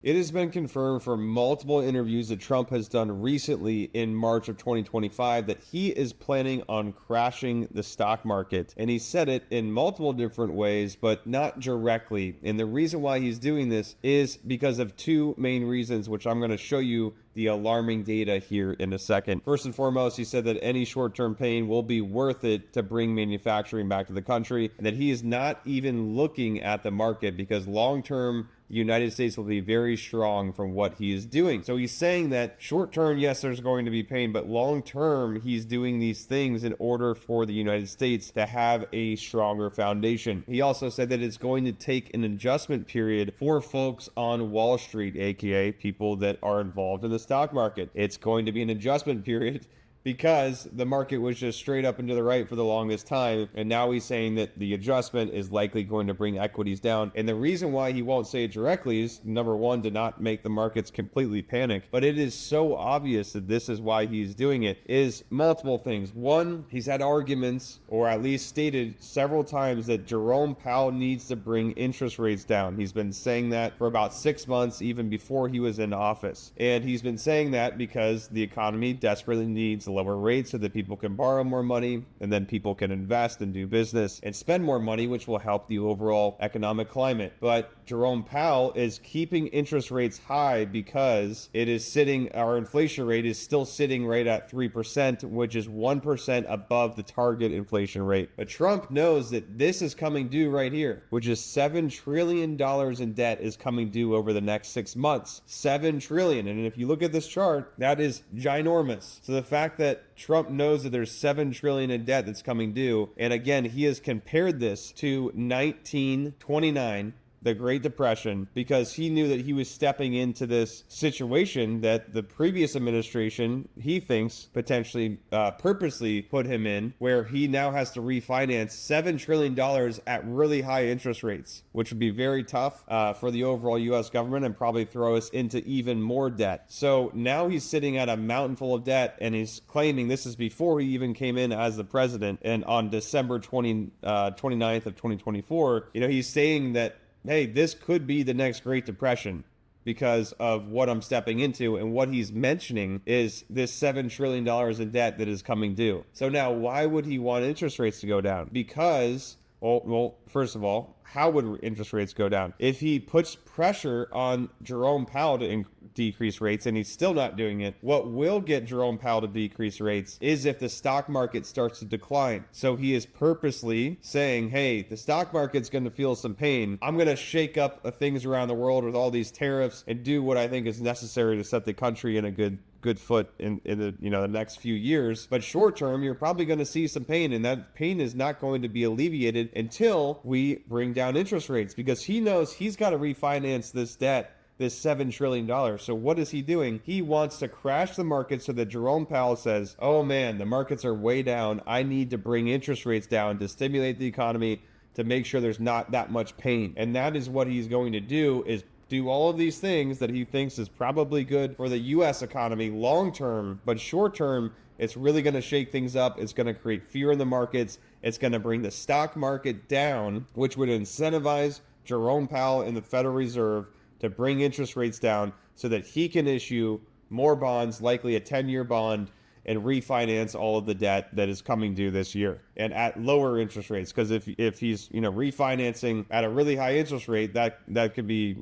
It has been confirmed from multiple interviews that Trump has done recently in March of 2025 that he is planning on crashing the stock market. And he said it in multiple different ways, but not directly. And the reason why he's doing this is because of two main reasons, which I'm going to show you the alarming data here in a second. First and foremost, he said that any short-term pain will be worth it to bring manufacturing back to the country, and that he is not even looking at the market because long-term the United States will be very strong from what he is doing. So he's saying that short term, yes, there's going to be pain, but long term, he's doing these things in order for the United States to have a stronger foundation. He also said that it's going to take an adjustment period for folks on Wall Street, aka people that are involved in the stock market. It's going to be an adjustment period because the market was just straight up and to the right for the longest time. And now he's saying that the adjustment is likely going to bring equities down. And the reason why he won't say it directly is, number one, to not make the markets completely panic. But it is so obvious that this is why he's doing it, is multiple things. One, he's had arguments, or at least stated several times, that Jerome Powell needs to bring interest rates down. He's been saying that for about 6 months, even before he was in office. And he's been saying that because the economy desperately needs lower rates so that people can borrow more money, and then people can invest and do business and spend more money, which will help the overall economic climate. But Jerome Powell is keeping interest rates high because it is sitting, our inflation rate is still sitting right at 3%, which is 1% above the target inflation rate. But Trump knows that this is coming due right here, which is $7 trillion in debt is coming due over the next 6 months. $7 trillion. And if you look at this chart, that is ginormous. So the fact that Trump knows that there's $7 trillion in debt that's coming due, and again, he has compared this to 1929, the Great Depression, because he knew that he was stepping into this situation that the previous administration, he thinks, potentially purposely put him in, where he now has to refinance $7 trillion at really high interest rates, which would be very tough for the overall U.S. government and probably throw us into even more debt. So now he's sitting at a mountain full of debt, and he's claiming, this is before he even came in as the president, and on December 29th of 2024, he's saying that, hey, this could be the next Great Depression because of what I'm stepping into. And what he's mentioning is this $7 trillion in debt that is coming due. So now, why would he want interest rates to go down? Because, well, first of all, how would interest rates go down? If he puts pressure on Jerome Powell to decrease rates, and he's still not doing it, what will get Jerome Powell to decrease rates is if the stock market starts to decline. So he is purposely saying, hey, the stock market's going to feel some pain. I'm going to shake up things around the world with all these tariffs and do what I think is necessary to set the country in a good foot in the next few years. But short term, you're probably going to see some pain, and that pain is not going to be alleviated until we bring down interest rates, because he knows he's got to refinance this debt, this $7 trillion. So what is he doing? He wants to crash the market so that Jerome Powell says, oh man, the markets are way down. I need to bring interest rates down to stimulate the economy, to make sure there's not that much pain. And that is what he's going to do, is do all of these things that he thinks is probably good for the U.S. economy long term, but short term, it's really going to shake things up. It's going to create fear in the markets. It's going to bring the stock market down, which would incentivize Jerome Powell and the Federal Reserve to bring interest rates down so that he can issue more bonds, likely a 10-year bond, and refinance all of the debt that is coming due this year, and at lower interest rates. Because if he's refinancing at a really high interest rate, that could be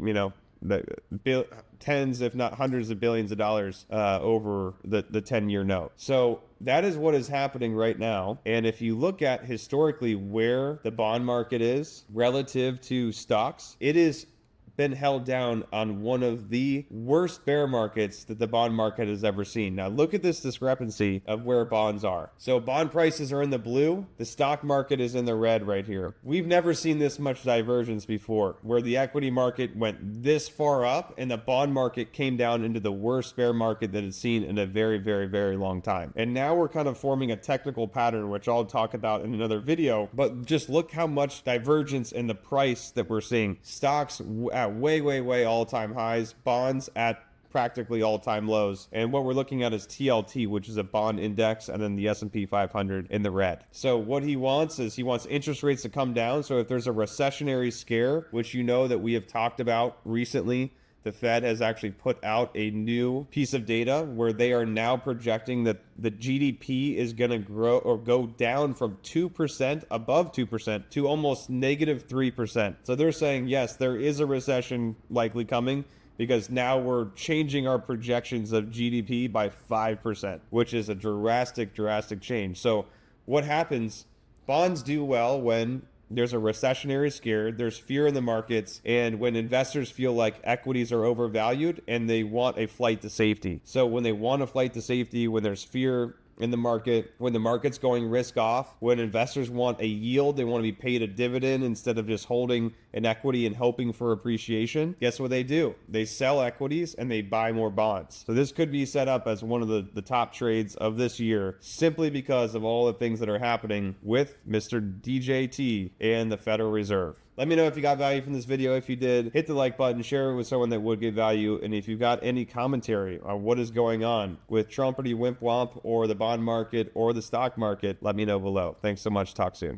tens, if not hundreds of billions of dollars over the 10-year note. So that is what is happening right now. And if you look at historically where the bond market is relative to stocks, it is been held down on one of the worst bear markets that the bond market has ever seen. Now look at this discrepancy of where bonds are. So bond prices are in the blue, the stock market is in the red right here. We've never seen this much divergence before, where the equity market went this far up and the bond market came down into the worst bear market that it's seen in a very, very, very long time. And now we're kind of forming a technical pattern, which I'll talk about in another video, but just look how much divergence in the price that we're seeing. Stocks at way all-time highs, bonds at practically all-time lows. And what we're looking at is TLT, which is a bond index, and then the S&P 500 in the red. So what he wants is he wants interest rates to come down. So if there's a recessionary scare, which that we have talked about recently, the Fed has actually put out a new piece of data where they are now projecting that the GDP is going to grow or go down from 2%, above 2%, to almost negative 3%. So they're saying, yes, there is a recession likely coming, because now we're changing our projections of GDP by 5%, which is a drastic change. So what happens? Bonds do well when there's a recessionary scare, there's fear in the markets, and when investors feel like equities are overvalued and they want a flight to safety. So when they want a flight to safety, when there's fear in the market, when the market's going risk off, when investors want a yield, they want to be paid a dividend instead of just holding an equity and hoping for appreciation, guess what they do? They sell equities and they buy more bonds. So this could be set up as one of the top trades of this year, simply because of all the things that are happening with Mr. DJT and the Federal Reserve. Let me know if you got value from this video. If you did, hit the like button, share it with someone that would get value. And if you've got any commentary on what is going on with Trumpity Wimp Womp or the bond market or the stock market, let me know below. Thanks so much. Talk soon.